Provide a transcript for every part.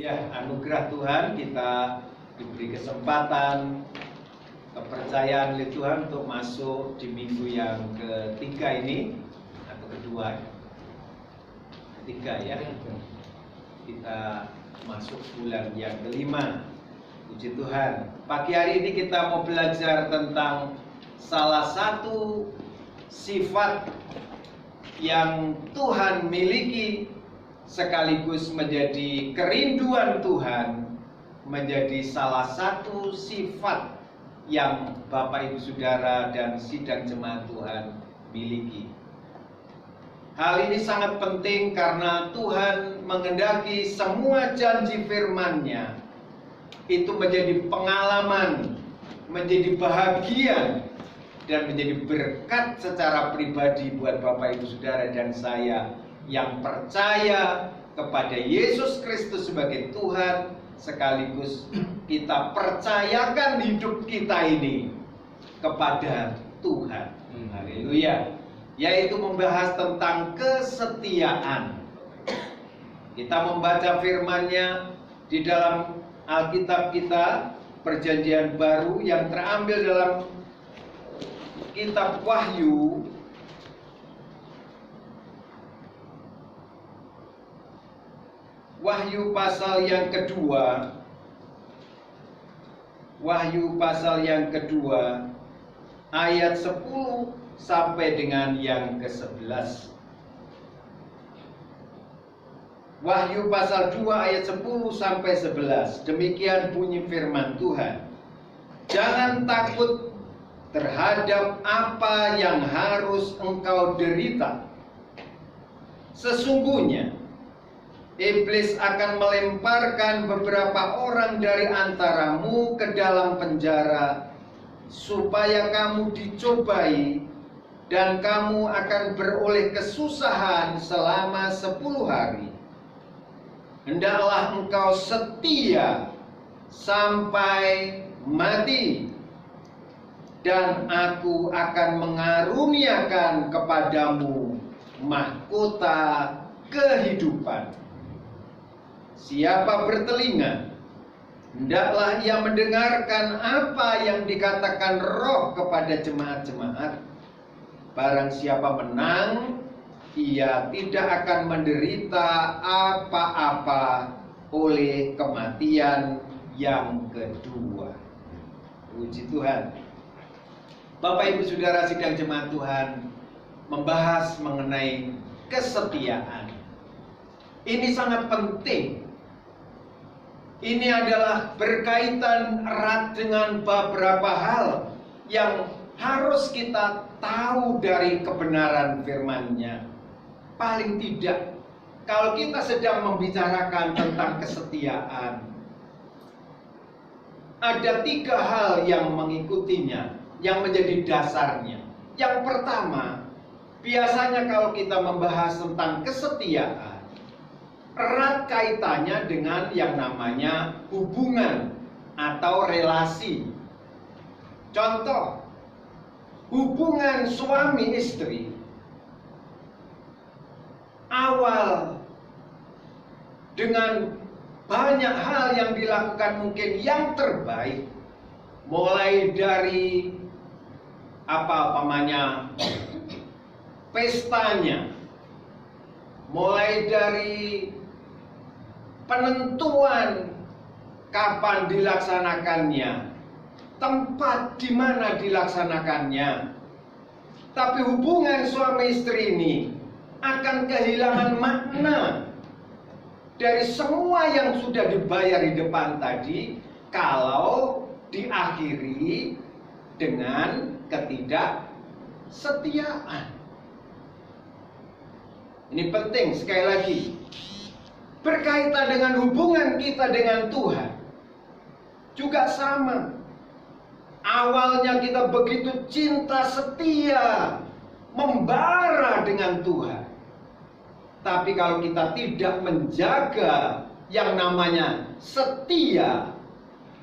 Ya, anugerah Tuhan kita diberi kesempatan, kepercayaan oleh Tuhan untuk masuk di minggu yang ketiga ini, atau kedua, ketiga ya. Kita masuk bulan yang kelima. Puji Tuhan. Pagi hari ini kita mau belajar tentang salah satu sifat yang Tuhan miliki, sekaligus menjadi kerinduan Tuhan, menjadi salah satu sifat yang Bapak Ibu Saudara dan sidang jemaat Tuhan miliki. Hal ini sangat penting karena Tuhan menghendaki semua janji firman-Nya itu menjadi pengalaman, menjadi bahagian, dan menjadi berkat secara pribadi buat Bapak Ibu Saudara dan saya yang percaya kepada Yesus Kristus sebagai Tuhan, sekaligus kita percayakan hidup kita ini kepada Tuhan. Haleluya. Yaitu membahas tentang kesetiaan. Kita membaca firman-Nya di dalam Alkitab kita, Perjanjian Baru, yang terambil dalam kitab Wahyu pasal yang kedua. Wahyu pasal yang kedua ayat 10 sampai dengan yang ke-11. Wahyu pasal 2 ayat 10 sampai 11. Demikian bunyi firman Tuhan. Jangan takut terhadap apa yang harus engkau derita. Sesungguhnya Iblis akan melemparkan beberapa orang dari antaramu ke dalam penjara, supaya kamu dicobai, dan kamu akan beroleh kesusahan selama 10 hari. Hendaklah engkau setia sampai mati, dan aku akan mengaruniakan kepadamu mahkota kehidupan. Siapa bertelinga, hendaklah ia mendengarkan apa yang dikatakan Roh kepada jemaat-jemaat. Barang siapa menang, ia tidak akan menderita apa-apa oleh kematian yang kedua. Puji Tuhan. Bapak Ibu Saudara sidang jemaat Tuhan, membahas mengenai kesetiaan. Ini sangat penting. Ini adalah berkaitan erat dengan beberapa hal yang harus kita tahu dari kebenaran firman-Nya. Paling tidak, kalau kita sedang membicarakan tentang kesetiaan, ada 3 hal yang mengikutinya, yang menjadi dasarnya. Yang pertama, biasanya kalau kita membahas tentang kesetiaan, erat kaitannya dengan yang namanya hubungan atau relasi. Contoh, hubungan suami istri awal dengan banyak hal yang dilakukan mungkin yang terbaik, mulai dari pestanya, mulai dari penentuan kapan dilaksanakannya, tempat di mana dilaksanakannya. Tapi hubungan suami istri ini akan kehilangan makna dari semua yang sudah dibayar di depan tadi kalau diakhiri dengan ketidaksetiaan. Ini penting sekali lagi. Berkaitan dengan hubungan kita dengan Tuhan juga sama. Awalnya kita begitu cinta setia, membara dengan Tuhan. Tapi kalau kita tidak menjaga yang namanya setia,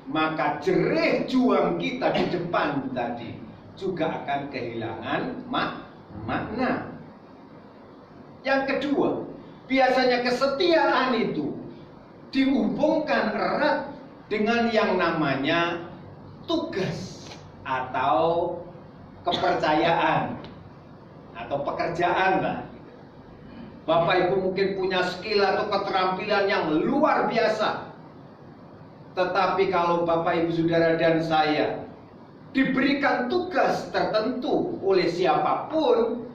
maka jerih juang kita di depan tadi juga akan kehilangan makna. Yang kedua, biasanya kesetiaan itu dihubungkan erat dengan yang namanya tugas atau kepercayaan atau pekerjaan lah. Bapak Ibu mungkin punya skill atau keterampilan yang luar biasa. Tetapi kalau Bapak Ibu Saudara dan saya diberikan tugas tertentu oleh siapapun,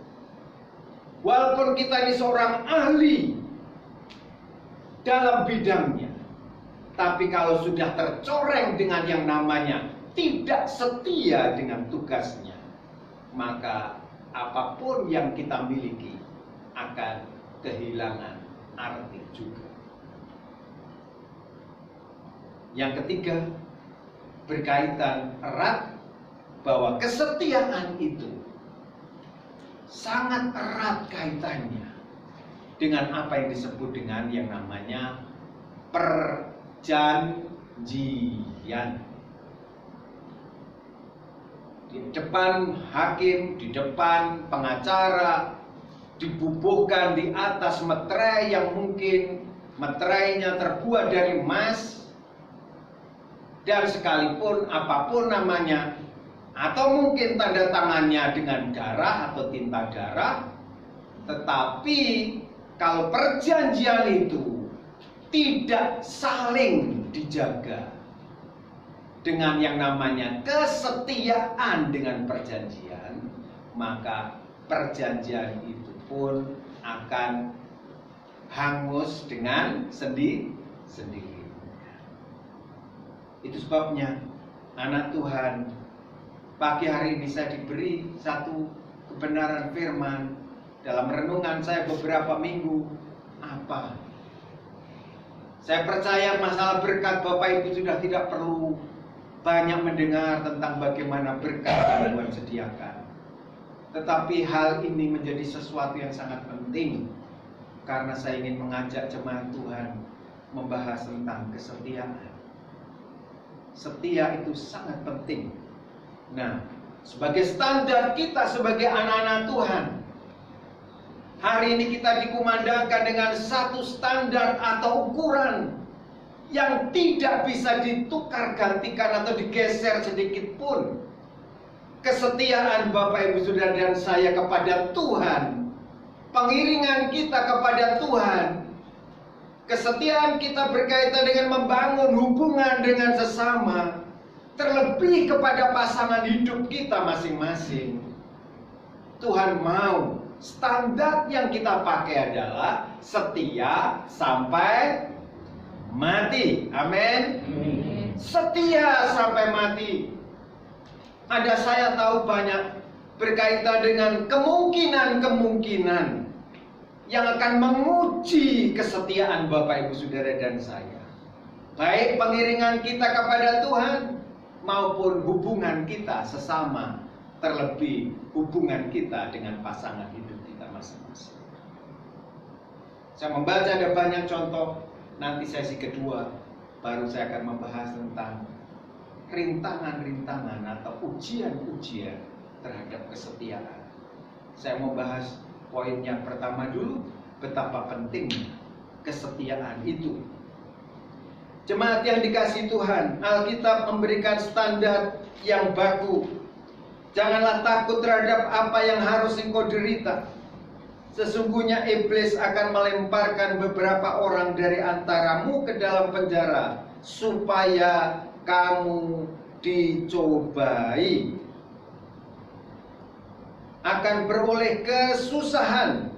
walaupun kita ini seorang ahli dalam bidangnya, tapi kalau sudah tercoreng dengan yang namanya tidak setia dengan tugasnya, maka apapun yang kita miliki akan kehilangan arti juga. Yang ketiga, berkaitan erat bahwa kesetiaan itu sangat erat kaitannya dengan apa yang disebut dengan yang namanya perjanjian. Di depan hakim, di depan pengacara, dibubuhkan di atas meterai yang mungkin meterainya terbuat dari emas, dan sekalipun apapun namanya, atau mungkin tanda tangannya dengan darah atau tinta darah, tetapi kalau perjanjian itu tidak saling dijaga dengan yang namanya kesetiaan dengan perjanjian, maka perjanjian itu pun akan hangus dengan sendiri. Itu sebabnya anak Tuhan, pagi hari ini saya diberi satu kebenaran firman dalam renungan saya beberapa minggu. Apa? Saya percaya masalah berkat Bapak Ibu sudah tidak perlu banyak mendengar tentang bagaimana berkat yang Tuhan sediakan. Tetapi hal ini menjadi sesuatu yang sangat penting, karena saya ingin mengajak jemaat Tuhan membahas tentang kesetiaan. Setia itu sangat penting. Nah, sebagai standar kita sebagai anak-anak Tuhan, hari ini kita dikumandangkan dengan satu standar atau ukuran yang tidak bisa ditukar gantikan atau digeser sedikit pun. Kesetiaan Bapak Ibu Saudara dan saya kepada Tuhan, pengiringan kita kepada Tuhan, kesetiaan kita berkaitan dengan membangun hubungan dengan sesama, terlebih kepada pasangan hidup kita masing-masing. Tuhan mau standar yang kita pakai adalah setia sampai mati. Amin. Setia sampai mati. Ada saya tahu banyak berkaitan dengan kemungkinan-kemungkinan yang akan menguji kesetiaan Bapak Ibu Saudara dan saya. Baik pengiringan kita kepada Tuhan maupun hubungan kita sesama, terlebih hubungan kita dengan pasangan hidup kita masing-masing. Saya membaca ada banyak contoh, nanti sesi kedua baru saya akan membahas tentang rintangan-rintangan atau ujian-ujian terhadap kesetiaan. Saya mau bahas poin yang pertama dulu, betapa pentingnya kesetiaan itu. Jemaat yang dikasihi Tuhan, Alkitab memberikan standar yang baku. Janganlah takut terhadap apa yang harus engkau derita. Sesungguhnya iblis akan melemparkan beberapa orang dari antaramu ke dalam penjara, supaya kamu dicobai, akan beroleh kesusahan,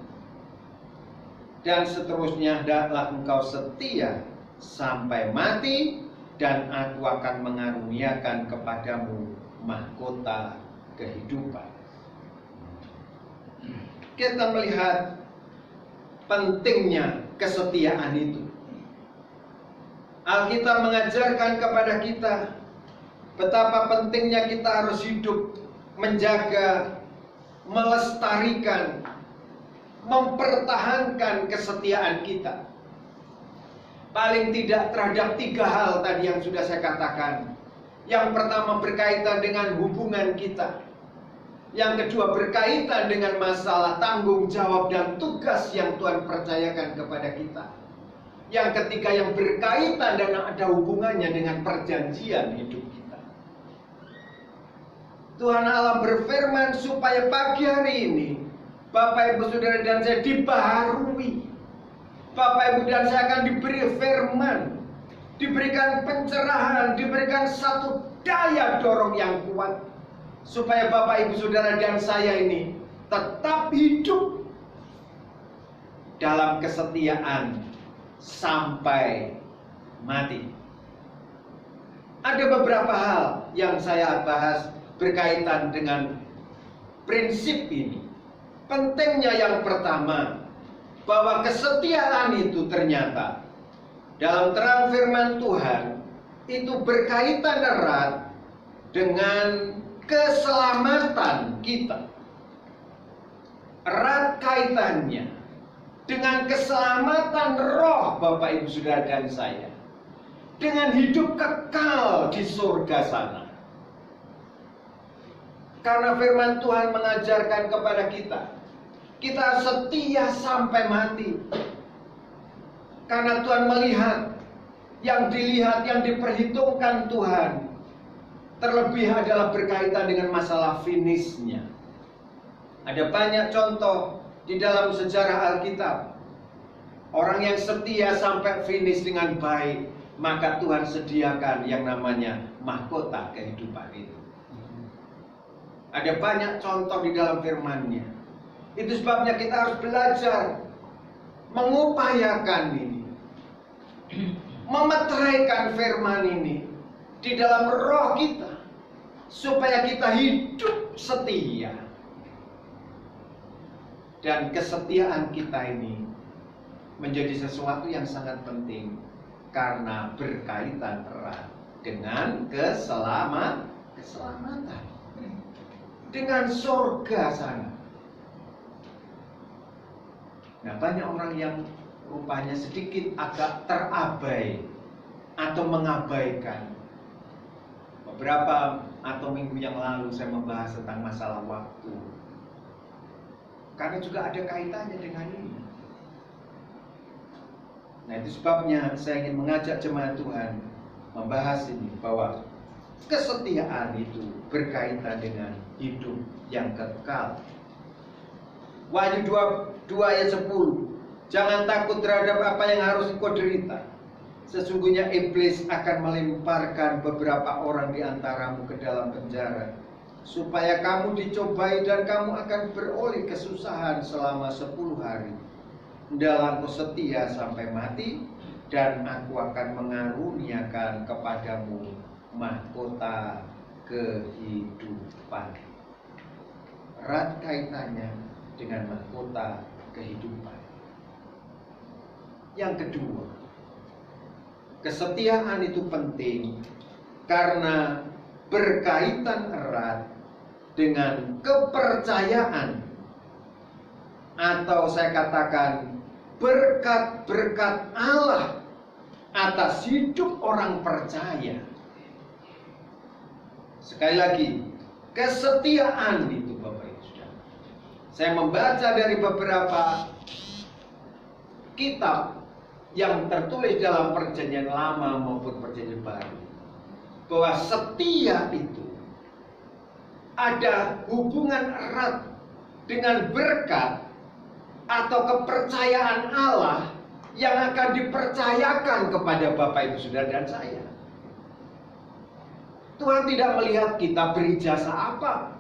dan seterusnya. Hendaklah engkau setia sampai mati, dan aku akan mengaruniakan kepadamu mahkota kehidupan. Kita melihat pentingnya kesetiaan itu. Alkitab mengajarkan kepada kita betapa pentingnya kita harus hidup menjaga, melestarikan, mempertahankan kesetiaan kita. Paling tidak terhadap 3 hal tadi yang sudah saya katakan. Yang pertama berkaitan dengan hubungan kita. Yang kedua berkaitan dengan masalah tanggung jawab dan tugas yang Tuhan percayakan kepada kita. Yang ketiga yang berkaitan dan ada hubungannya dengan perjanjian hidup kita. Tuhan Allah berfirman supaya pagi hari ini Bapak, Ibu, Saudara dan saya dibaharui. Bapak, Ibu dan saya akan diberi firman, diberikan pencerahan, diberikan satu daya dorong yang kuat, supaya Bapak, Ibu, Saudara dan saya ini tetap hidup dalam kesetiaan sampai mati. Ada beberapa hal yang saya bahas berkaitan dengan prinsip ini. Pentingnya yang pertama, bahwa kesetiaan itu ternyata dalam terang firman Tuhan itu berkaitan erat dengan keselamatan kita. Erat kaitannya dengan keselamatan roh Bapak, Ibu, Saudara dan saya, dengan hidup kekal di surga sana. Karena firman Tuhan mengajarkan kepada kita setia sampai mati. Karena Tuhan melihat, yang dilihat, yang diperhitungkan Tuhan, terlebih adalah berkaitan dengan masalah finishnya. Ada banyak contoh di dalam sejarah Alkitab. Orang yang setia sampai finish dengan baik, maka Tuhan sediakan yang namanya mahkota kehidupan itu. Ada banyak contoh di dalam firman-Nya. Itu sebabnya kita harus belajar mengupayakan ini, memeteraikan firman ini di dalam roh kita, supaya kita hidup setia. Dan kesetiaan kita ini menjadi sesuatu yang sangat penting, karena berkaitan erat dengan keselamatan, dengan surga sana. Nah, banyak orang yang rupanya sedikit agak terabai atau mengabaikan. Beberapa atau minggu yang lalu saya membahas tentang masalah waktu, karena juga ada kaitannya dengan ini. Nah, itu sebabnya saya ingin mengajak jemaat Tuhan membahas ini, bahwa kesetiaan itu berkaitan dengan hidup yang kekal. Wahyu 2 ayat 10. Jangan takut terhadap apa yang harus engkau derita. Sesungguhnya iblis akan melemparkan beberapa orang di antaramu ke dalam penjara, supaya kamu dicobai dan kamu akan beroleh kesusahan selama 10 hari. Hendaklah engkau setia sampai mati, dan aku akan mengaruniakan kepadamu mahkota kehidupan. Erat kaitannya dengan mahkota kehidupan. Yang kedua, kesetiaan itu penting karena berkaitan erat dengan kepercayaan, atau saya katakan berkat-berkat Allah atas hidup orang percaya. Sekali lagi, kesetiaan itu Bapak Ibu Saudara. Saya membaca dari beberapa kitab yang tertulis dalam perjanjian lama maupun perjanjian baru, bahwa setia itu ada hubungan erat dengan berkat atau kepercayaan Allah yang akan dipercayakan kepada Bapak Ibu Saudara dan saya. Tuhan tidak melihat kita berijazah apa.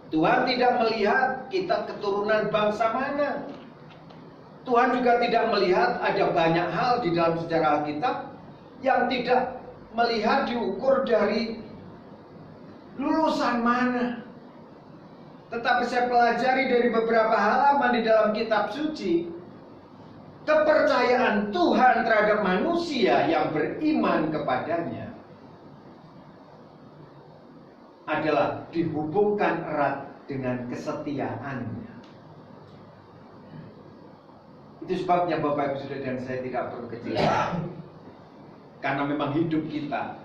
Tuhan tidak melihat kita keturunan bangsa mana. Tuhan juga tidak melihat ada banyak hal di dalam sejarah Alkitab yang tidak melihat diukur dari lulusan mana. Tetapi saya pelajari dari beberapa halaman di dalam kitab suci, kepercayaan Tuhan terhadap manusia yang beriman kepadanya adalah dihubungkan erat dengan kesetiaannya. Itu sebabnya Bapak Ibu Saudara dan saya tidak perlu kecil, karena memang hidup kita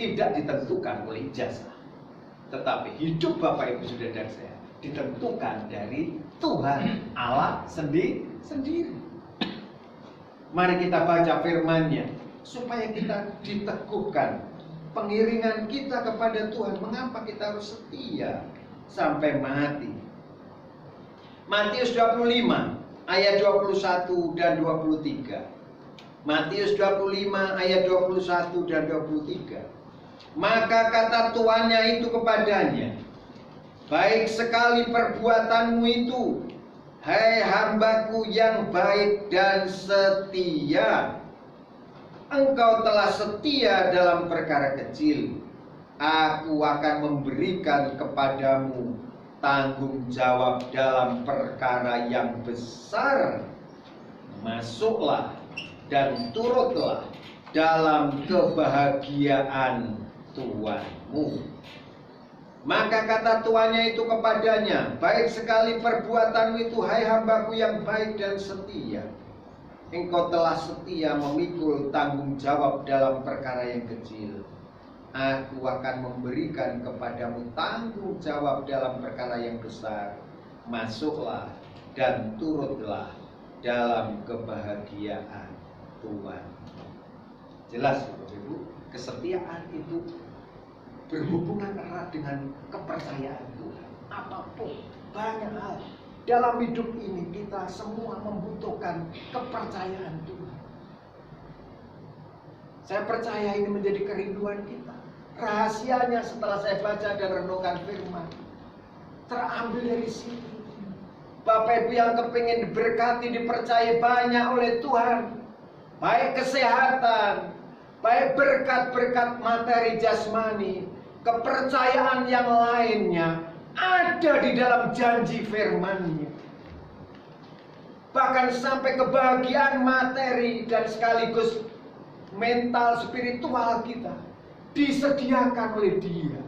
tidak ditentukan oleh ijazah, tetapi hidup Bapak Ibu Saudara dan saya ditentukan dari Tuhan Allah sendiri. Mari kita baca firman-Nya supaya kita diteguhkan pengiringan kita kepada Tuhan. Mengapa kita harus setia sampai mati? Matius 25 ayat 21 dan 23. Matius 25 ayat 21 dan 23. Maka kata tuannya itu kepadanya, baik sekali perbuatanmu itu, hai hambaku yang baik dan setia. Engkau telah setia dalam perkara kecil, aku akan memberikan kepadamu tanggung jawab dalam perkara yang besar. Masuklah dan turutlah dalam kebahagiaan tuanmu. Maka kata tuannya itu kepadanya, baik sekali perbuatanmu itu, hai hambaku yang baik dan setia. Engkau telah setia memikul tanggung jawab dalam perkara yang kecil, aku akan memberikan kepadamu tanggung jawab dalam perkara yang besar. Masuklah dan turutlah dalam kebahagiaan Tuhan. Jelas Bapak Ibu, kesetiaan itu berhubungan erat dengan kepercayaan Tuhan. Apapun, banyak hal dalam hidup ini kita semua membutuhkan kepercayaan Tuhan. Saya percaya ini menjadi kerinduan kita. Rahasianya setelah saya baca dan renungkan firman, terambil dari sini. Bapak Ibu yang kepingin diberkati, dipercaya banyak oleh Tuhan, baik kesehatan, baik berkat-berkat materi jasmani, kepercayaan yang lainnya ada di dalam janji firman-Nya. Bahkan sampai kebahagiaan materi dan sekaligus mental spiritual kita disediakan oleh Dia.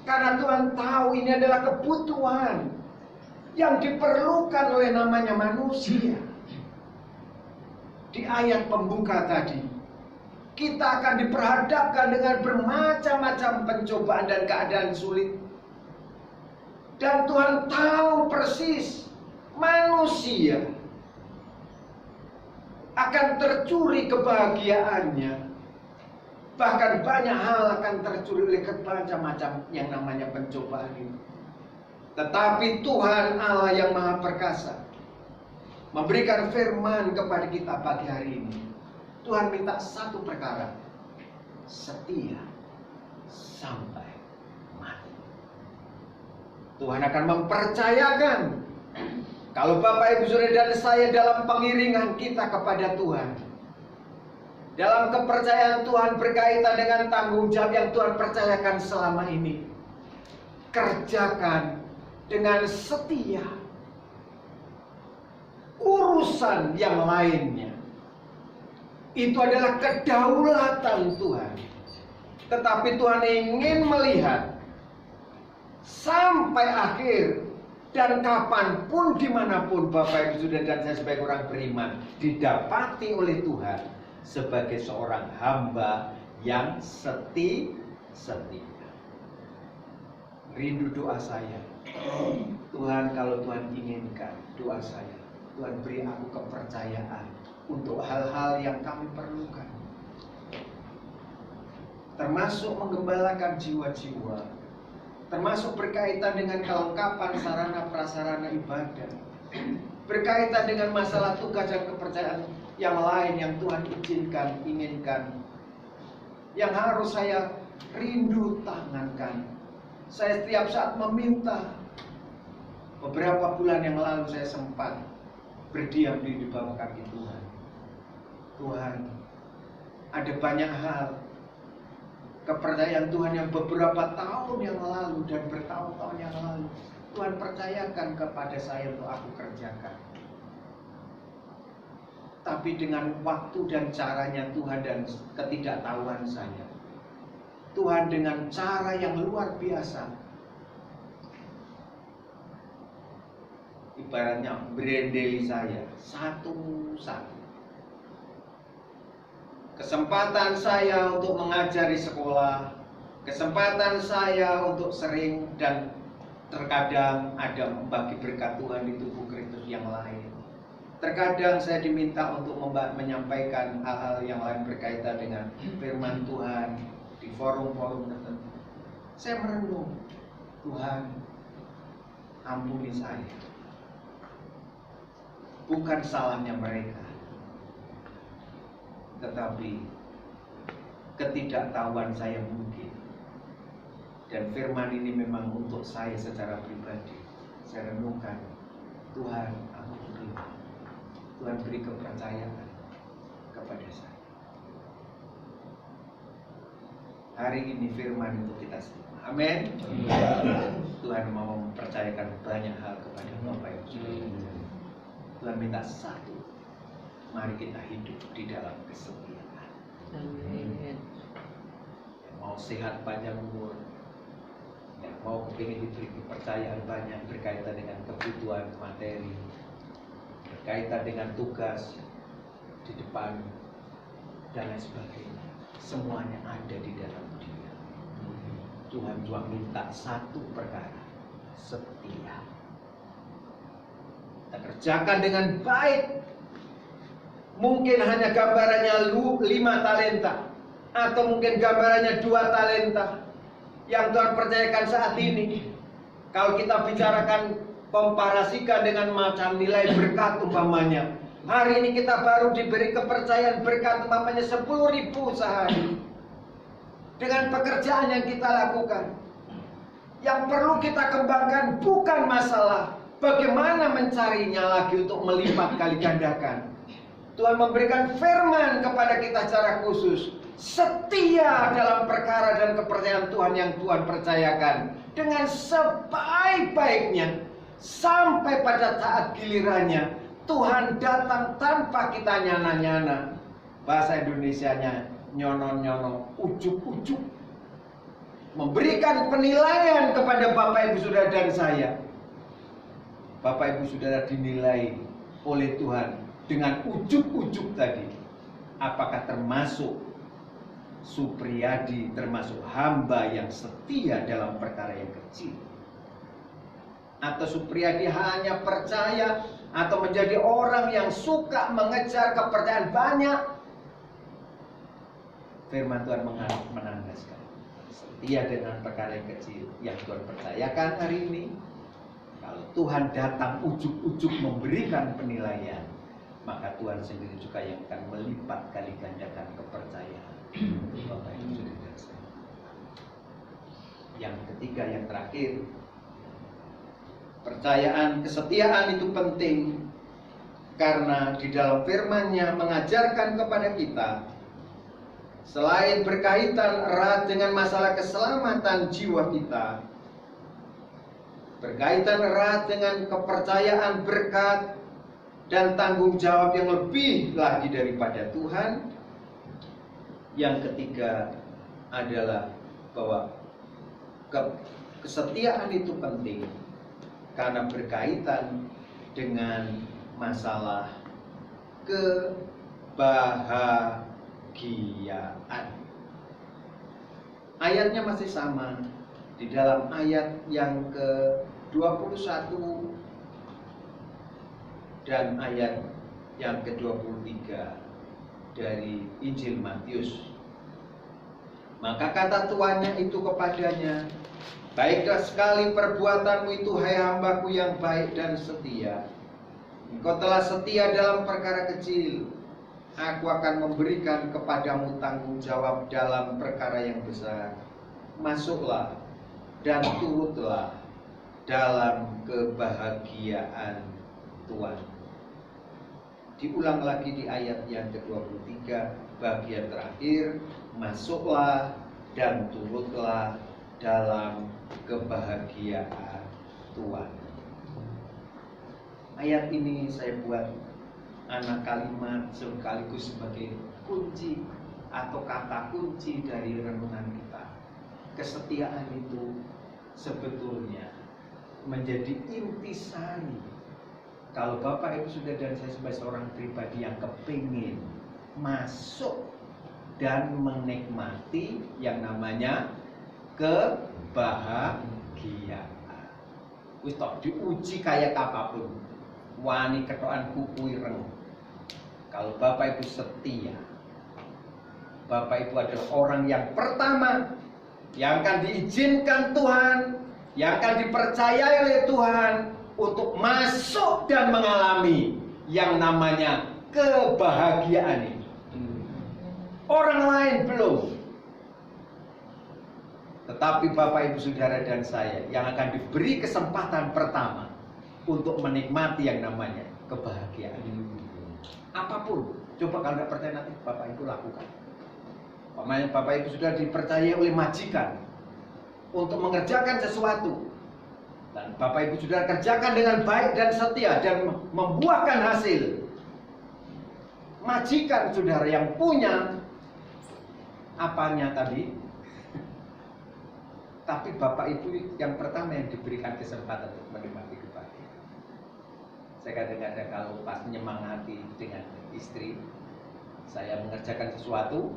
Karena Tuhan tahu ini adalah kebutuhan yang diperlukan oleh namanya manusia. Di ayat pembuka tadi, kita akan diperhadapkan dengan bermacam-macam pencobaan dan keadaan sulit. Dan Tuhan tahu persis manusia akan tercuri kebahagiaannya. Bahkan banyak hal akan tercuri oleh macam-macam yang namanya pencobaan ini. Tetapi Tuhan Allah yang Maha Perkasa memberikan firman kepada kita pagi hari ini. Tuhan minta satu perkara, setia sampai mati. Tuhan akan mempercayakan kalau Bapak Ibu Saudara dan saya dalam pengiringan kita kepada Tuhan, dalam kepercayaan Tuhan berkaitan dengan tanggung jawab yang Tuhan percayakan selama ini, kerjakan dengan setia urusan yang lainnya. Itu adalah kedaulatan Tuhan. Tetapi Tuhan ingin melihat sampai akhir, dan kapanpun dimanapun Bapak Ibu Saudara dan saya sebagai orang beriman didapati oleh Tuhan sebagai seorang hamba yang setia. Rindu doa saya, Tuhan, kalau Tuhan inginkan, doa saya, Tuhan beri aku kepercayaan untuk hal-hal yang kami perlukan, termasuk menggembalakan jiwa-jiwa, termasuk berkaitan dengan kelengkapan sarana prasarana ibadah, berkaitan dengan masalah tugas dan kepercayaan yang lain yang Tuhan izinkan, inginkan, yang harus saya rindu tangankan. Saya setiap saat meminta. Beberapa bulan yang lalu saya sempat berdiam di bawah kaki Tuhan. Tuhan, ada banyak hal kepercayaan Tuhan yang beberapa tahun yang lalu dan bertahun-tahun yang lalu Tuhan percayakan kepada saya untuk aku kerjakan. Tapi dengan waktu dan caranya Tuhan dan ketidaktahuan saya, Tuhan dengan cara yang luar biasa, ibaratnya berendeli saya satu-satu. Kesempatan saya untuk mengajari sekolah, kesempatan saya untuk sering dan terkadang ada membagi berkat Tuhan di tubuh Kristus yang lain. Terkadang saya diminta untuk menyampaikan hal-hal yang lain berkaitan dengan firman Tuhan di forum-forum tertentu. Saya merenung, Tuhan, ampuni saya. Bukan salahnya mereka, tetapi ketidaktahuan saya mungkin. Dan firman ini memang untuk saya secara pribadi. Saya renungkan, Tuhan, ampuni. Tuhan beri kepercayaan kepada saya. Hari ini firman untuk kita semua. Amin. Tuhan mau mempercayakan banyak hal kepada Bapak Ibu. Tuhan minta satu, mari kita hidup di dalam kesetiaan. Amin. Yang mau sehat panjang umur, yang mau ingin diberi kepercayaan banyak berkaitan dengan kebutuhan materi, berkaitan dengan tugas di depan dan lain sebagainya, semuanya ada di dalam Dia. Tuhan cuma minta satu perkara, setia. Kita kerjakan dengan baik. Mungkin hanya gambarannya 5 talenta, atau mungkin gambarannya 2 talenta yang Tuhan percayakan saat ini. Kalau kita bicarakan, komparasikan dengan macam nilai berkat umpamanya, hari ini kita baru diberi kepercayaan berkat umpamanya 10.000 sehari. Dengan pekerjaan yang kita lakukan, yang perlu kita kembangkan bukan masalah bagaimana mencarinya lagi untuk melipat kali gandakan. Tuhan memberikan firman kepada kita secara khusus, setia dalam perkara dan kepercayaan Tuhan yang Tuhan percayakan dengan sebaik-baiknya. Sampai pada saat gilirannya Tuhan datang tanpa kita nyana-nyana. Bahasa Indonesianya nyono-nyono, ujuk-ujuk. Memberikan penilaian kepada Bapak Ibu Saudara dan saya. Bapak Ibu Saudara dinilai oleh Tuhan dengan ujuk-ujuk tadi. Apakah termasuk Supriyadi, termasuk hamba yang setia dalam perkara yang kecil? Atau Supriyadi hanya percaya atau menjadi orang yang suka mengejar kepercayaan banyak? Firman Tuhan menandaskan, setia dengan perkara yang kecil yang Tuhan percayakan hari ini. Kalau Tuhan datang ujuk-ujuk memberikan penilaian, maka Tuhan sendiri juga yang akan melipat kali gandakan kepercayaan Bapak Ibu Saudara saya. Yang ketiga, yang terakhir, percayaan, kesetiaan itu penting karena di dalam firman-Nya mengajarkan kepada kita, selain berkaitan erat dengan masalah keselamatan jiwa kita, berkaitan erat dengan kepercayaan, berkat, dan tanggung jawab yang lebih lagi daripada Tuhan. Yang ketiga adalah bahwa kesetiaan itu penting karena berkaitan dengan masalah kebahagiaan. Ayatnya masih sama di dalam ayat yang ke-21 dan ayat yang ke-23 dari Injil Matius. Maka kata tuannya itu kepadanya, baiklah sekali perbuatanmu itu, hai hambaku yang baik dan setia. Engkau telah setia dalam perkara kecil, aku akan memberikan kepadamu tanggung jawab dalam perkara yang besar. Masuklah dan turutlah dalam kebahagiaan Tuhan. Diulang lagi di ayat yang ke-23, bagian terakhir, masuklah dan turutlah dalam kebahagiaan Tuhan. Ayat ini saya buat anak kalimat sekaligus sebagai kunci atau kata kunci dari renungan kita. Kesetiaan itu sebetulnya menjadi intisari. Kalau Bapak Ibu Saudara dan saya sebagai seorang pribadi yang kepingin masuk dan menikmati yang namanya kebahagiaan, wis tok diuji kayak apapun, wani ketokan kuku ireng. Kalau Bapak Ibu setia, Bapak Ibu adalah orang yang pertama yang akan diizinkan Tuhan, yang akan dipercayai oleh Tuhan untuk masuk dan mengalami yang namanya kebahagiaan ini. Orang lain belum. Tetapi Bapak Ibu Saudara dan saya yang akan diberi kesempatan pertama untuk menikmati yang namanya kebahagiaan. Apapun, coba kalau tidak percaya nanti Bapak Ibu lakukan. Bapak Ibu sudah dipercaya oleh majikan untuk mengerjakan sesuatu, dan Bapak Ibu sudah kerjakan dengan baik dan setia dan membuahkan hasil. Majikan saudara yang punya apanya tadi, tapi Bapak Ibu yang pertama yang diberikan kesempatan untuk menikmati kebahagiaan. Saya kadang-kadang kalau pas menyemangati dengan istri, saya mengerjakan sesuatu,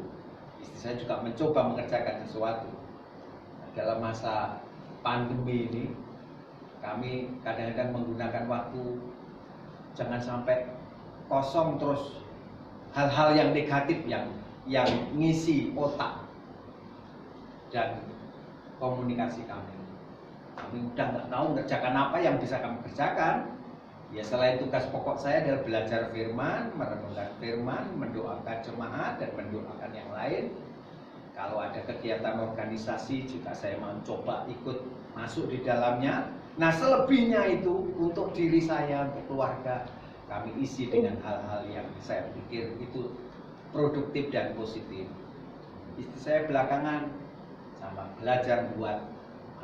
istri saya juga mencoba mengerjakan sesuatu. Nah, dalam masa pandemi ini, kami kadang-kadang menggunakan waktu jangan sampai kosong terus hal-hal yang negatif yang ngisi otak dan komunikasi kami. Kami udah nggak tahu ngerjakan apa yang bisa kami kerjakan. Ya selain tugas pokok saya adalah belajar firman, merenungkan firman, mendoakan jemaat dan mendoakan yang lain. Kalau ada kegiatan organisasi juga saya mencoba ikut masuk di dalamnya. Nah selebihnya itu untuk diri saya, untuk keluarga, kami isi dengan hal-hal yang saya pikir itu produktif dan positif. Istri saya belakangan sama belajar buat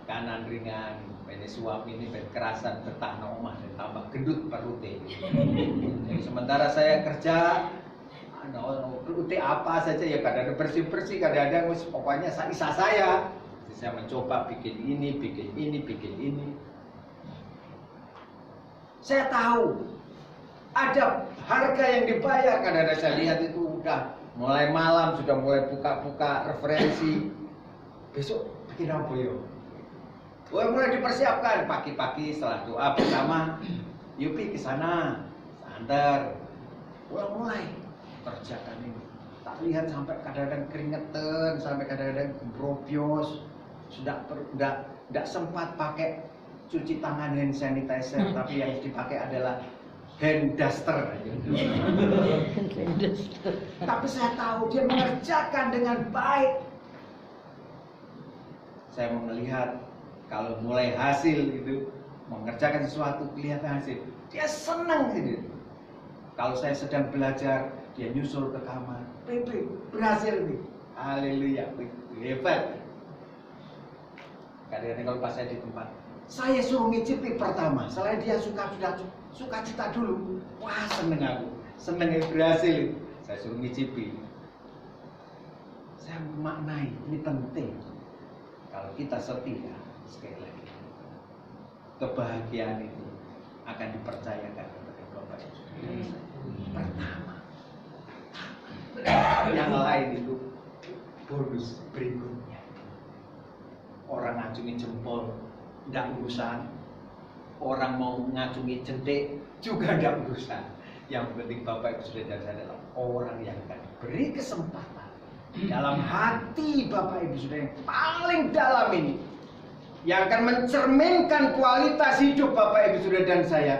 makanan ringan, ini suami ini berkerasan betah nomah dan tambah gendut perutnya. Jadi sementara saya kerja, perutnya apa saja ya kadang-kadang bersih-bersih, kadang-kadang pokoknya isa saya. Jadi saya mencoba bikin ini, bikin ini, bikin ini. Saya tahu ada harga yang dibayar. Kadang-kadang saya lihat itu udah mulai malam, sudah mulai buka-buka referensi. Besok bikin apa ya? Mulai dipersiapkan pagi-pagi setelah doa bersama. Yupi ke sana, antar. Mulai kerjakan ini. Tak lihat sampai kadang-kadang keringetan, sampai kadang-kadang gebrobios. Sudah tidak sempat pakai cuci tangan hand sanitizer, tapi yang dipakai adalah hand duster. Tapi saya tahu dia mengerjakan dengan baik. Saya melihat kalau mulai hasil itu mengerjakan sesuatu kelihatan hasil, dia senang gitu. Kalau saya sedang belajar, dia nyusul ke kamar, Pepe berhasil nih, haleluya, hebat. Kadang-kadang kalau pas saya di tempat, saya suruh ngicipi pertama, selain dia sudah suka cita dulu, wah seneng aku, seneng berhasil, saya suruh ngicipi. Saya maknai ini penting. Kalau kita setia, sekali lagi, kebahagiaan itu akan dipercayakan kepada Bapak Ibu. Pertama, yang lain itu bonus berikutnya. Orang ngacungi jempol, tidak urusan. Orang mau ngacungi jentik juga tidak urusan. Yang penting Bapak Ibu sudah dan saya adalah orang yang akan diberi kesempatan dalam hati Bapak Ibu sudah yang paling dalam ini, yang akan mencerminkan kualitas hidup Bapak Ibu Saudara dan saya,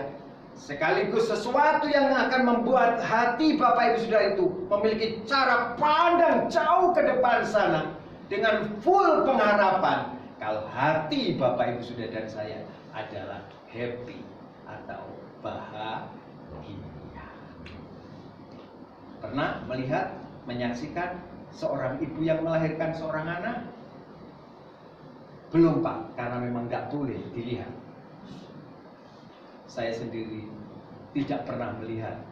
sekaligus sesuatu yang akan membuat hati Bapak Ibu Saudara itu memiliki cara pandang jauh ke depan sana dengan full pengharapan kalau hati Bapak Ibu Saudara dan saya adalah happy atau bahagia. Pernah melihat, menyaksikan seorang ibu yang melahirkan seorang anak? Belum Pak, karena memang nggak boleh dilihat. Saya sendiri tidak pernah melihat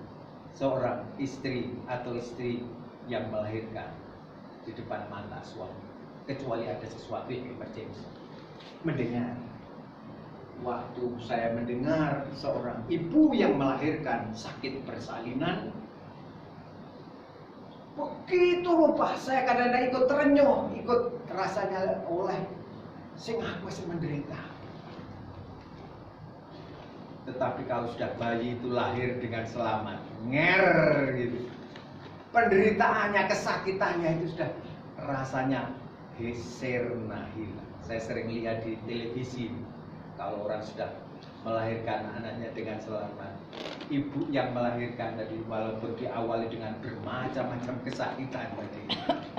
seorang istri atau istri yang melahirkan di depan mata suami, kecuali ada sesuatu yang emergency. Mendengar, waktu saya mendengar seorang ibu yang melahirkan sakit persalinan, begitu rupa saya kadang-kadang ikut terenyuh, ikut rasanya oleh sing aku masih menderita. Tetapi kalau sudah bayi itu lahir dengan selamat, nger gitu. Penderitaannya, kesakitannya itu sudah rasanya geser hilang. Saya sering lihat di televisi, kalau orang sudah melahirkan anaknya dengan selamat, ibu yang melahirkan tadi walaupun diawali dengan bermacam-macam kesakitan tadi,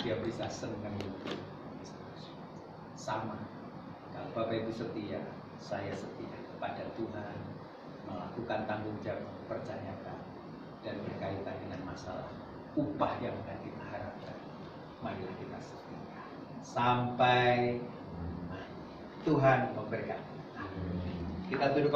dia bisa senang. Sama, kalau Bapak Ibu setia, saya setia kepada Tuhan, melakukan tanggung jawab, percayakan, dan berkaitan dengan masalah upah yang akan kita harapkan. Marilah kita setia sampai Tuhan memberkati. Kita tunduk